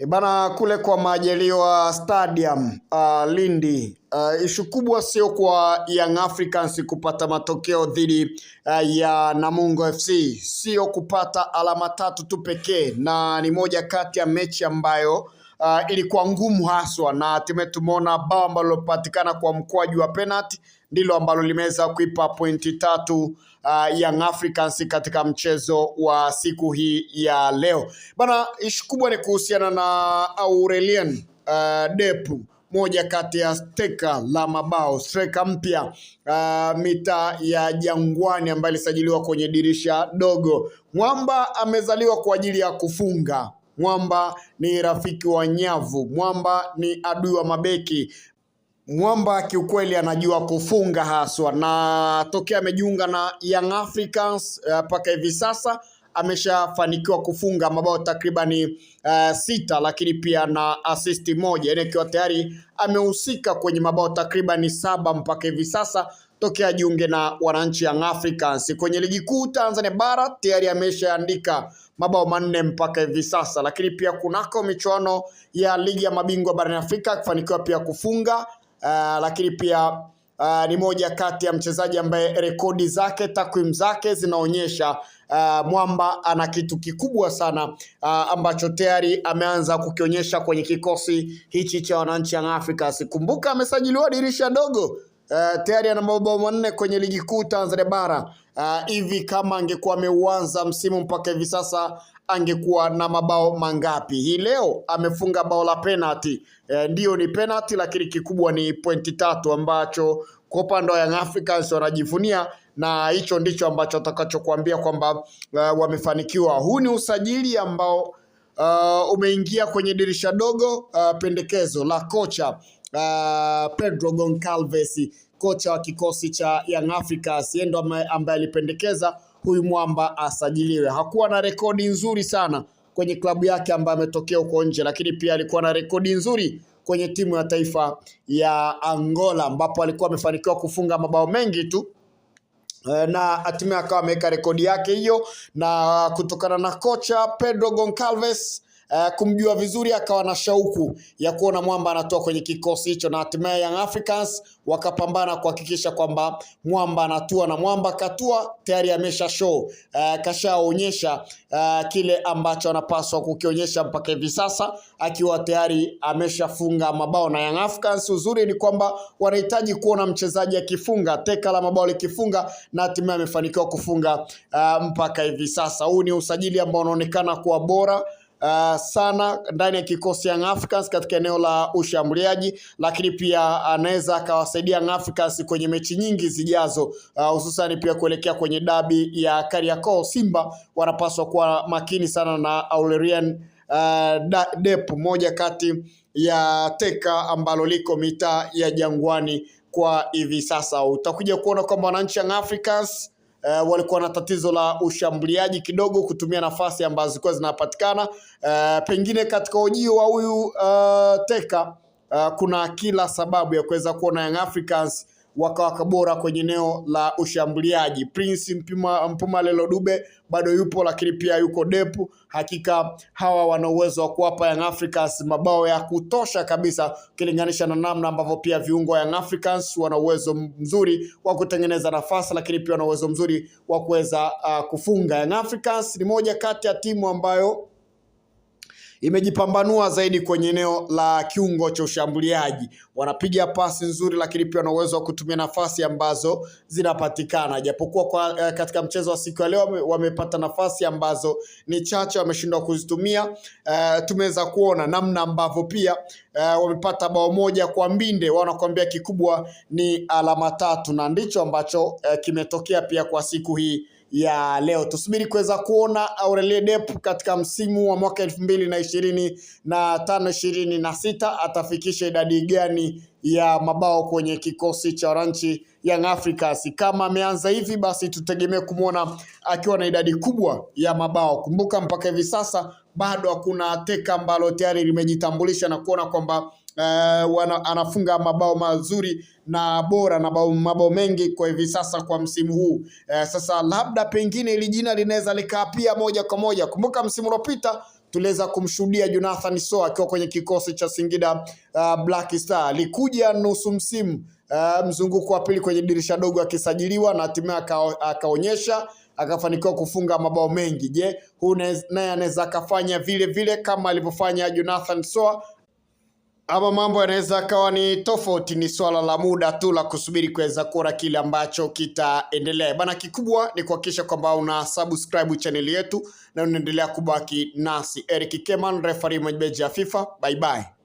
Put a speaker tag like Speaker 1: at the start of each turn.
Speaker 1: Bana kule kwa Majaliwa Stadium Lindi, ishu kubwa sio kwa Young Africans kupata matokeo dhidi ya Namungo FC, sio kupata alama tatu tu pekee, na ni moja kati ya mechi ambayo ilikuwa ngumu haswa, na tumeona bao ambalo lilopatikana kwa mkwaju wa penalty ndilo ambalo limeweza kuipa pointi tatu Young Africans katika mchezo wa siku hii ya leo. Bana, ishu kubwa ni kuhusiana na Aurelien Depu, moja kati ya steka la mabao, striker mpya mita ya Jangwani ambaye alisajiliwa kwenye dirisha dogo. Mwamba amezaliwa kwa ajili ya kufunga. Mwamba ni rafiki wa nyavu. Mwamba ni adui wa mabeki. Mwamba kiukweli anajua kufunga haswa, na tokea amejiunga na Young Africans mpaka hivi sasa ameshafanikiwa kufunga mabao takribani 6, lakini pia na assist moja, yani akiwa tayari amehusika kwenye mabao takribani 7 mpaka hivi sasa tokea jiunge na wananchi Young Africans. Kwenye ligi kuu Tanzania bara tayari ameshaandika mabao 4 mpaka hivi sasa, lakini pia kunako michuano ya ligi ya mabingwa barani Afrika kufanikiwa pia kufunga. Lakini pia ni moja kati ya mchezaji ambaye rekodi zake, takwimu zake zinaonyesha Mwamba ana kitu kikubwa sana ambacho tayari ameanza kukionyesha kwenye kikosi hichi cha wananchi Young Africans. Kumbuka amesajiliwa dirisha dogo, tayari ana mabao 4 kwenye ligi kuu Tanzania bara. Hivi kama angekuwa ameuanza msimu mpaka hivi sasa angekuwa na mabao mangapi? Hii leo amefunga bao la penalty. Ndio ni penalty, lakini kikubwa ni pointi 3 ambacho kwa upande wa Young Africans wanajivunia, na hicho ndicho ambacho atakachokuambia kwamba wamefanikiwa. Huu ni usajili ambao umeingia kwenye dirisha dogo, pendekezo la kocha Pedro Goncalves, kocha wa kikosi cha Young Africans. Yeye ndo ambaye alipendekeza huyu Mwamba asajiliwe. Hakuwa na rekodi nzuri sana kwenye klabu yake ambayo ametokea huko nje, lakini pia alikuwa na rekodi nzuri kwenye timu ya taifa ya Angola ambapo alikuwa amefanikiwa kufunga mabao mengi tu, na hatimaye akawa ameweka rekodi yake hiyo, na kutokana na kocha Pedro Goncalves kumjua vizuri akawa na shauku ya kuona Mwamba anatoa kwenye kikosi hicho, na hatimaye Young Africans wakapambana kuhakikisha kwamba Mwamba anatua, na Mwamba katua tayari amesha show, kashaonyesha kile ambacho anapaswa kukionyesha mpaka hivi sasa, akiwa tayari ameshafunga mabao. Na Young Africans uzuri ni kwamba wanahitaji kuona mchezaji akifunga, teka la mabao likifunga, na hatimaye amefanikiwa kufunga mpaka hivi sasa. Huu ni usajili ambao unaonekana kuwa bora sana ndani ya kikosi Young Africans katika eneo la ushambuliaji, lakini pia anaweza akawasaidia Young Africans kwenye mechi nyingi zijazo, hususan pia kuelekea kwenye dabi ya Kariakoo. Simba wanapaswa kuwa makini sana na Aurelien Depu, moja kati ya teka ambalo liko mitaa ya Jangwani kwa hivi sasa. Utakuja kuona kwamba wananchi Young Africans walikuwa na tatizo la ushambuliaji kidogo, kutumia nafasi ambazo zilikuwa zinapatikana. Pengine katika ujio wa huyu teka kuna kila sababu ya kuweza kuona Young Africans wakawa bora kwenye eneo la ushambuliaji. Prince Mpumalelo Dube bado yupo, lakini pia yuko Depu. Hakika hawa wana uwezo wa kuwapa Young Africans mabao ya kutosha kabisa, ukilinganisha na namna ambavyo pia viungo Young Africans wana uwezo mzuri wa kutengeneza nafasi, lakini pia wana uwezo mzuri wa kuweza kufunga. Young Africans ni moja kati ya timu ambayo imejipambanua zaidi kwenye eneo la kiungo cha ushambuliaji. Wanapiga pasi nzuri, lakini pia wana uwezo wa kutumia nafasi ambazo zinapatikana. Japokuwa katika mchezo wa siku ya leo wamepata nafasi ambazo ni chache, wameshindwa kuzitumia. Tumeweza kuona namna ambavyo pia wamepata bao moja kwa mbinde. Wanakuambia kikubwa ni alama 3, na ndicho ambacho kimetokea pia kwa siku hii ya leo. Tusubiri kuweza kuona Aurelien Depu katika msimu wa mwaka 2025-26 atafikisha idadi gani ya mabao kwenye kikosi cha wananchi Young Africans. Kama ameanza hivi, basi tutegemee kumuona akiwa na idadi kubwa ya mabao. Kumbuka mpaka hivi sasa bado hakuna teka ambalo tayari limejitambulisha na kuona kwamba anafunga mabao mazuri na bora na mabao mengi kwa hivi sasa kwa msimu huu. Sasa labda pengine ili jina linaweza likaa pia moja kwa moja. Kumbuka msimu uliopita tuliweza kumshuhudia Jonathan Soa akiwa kwenye kikosi cha Singida Black Star. Alikuja nusu msimu mzunguko wa pili kwenye dirisha dogo akisajiliwa na hatimaye akaonyesha akafanikiwa kufunga mabao mengi. Je, huyu naye anaweza akafanya vile vile kama alivyofanya Jonathan Soa, ama mambo yanaweza akawa ni tofauti? Ni swala la muda tu la kusubiri kuweza kuona kile ambacho kitaendelea bana. Kikubwa ni kuhakikisha kwamba una subscribe channel yetu na unaendelea kubaki nasi. Eric Keman, referee mwenyeji ya FIFA. Bye bye.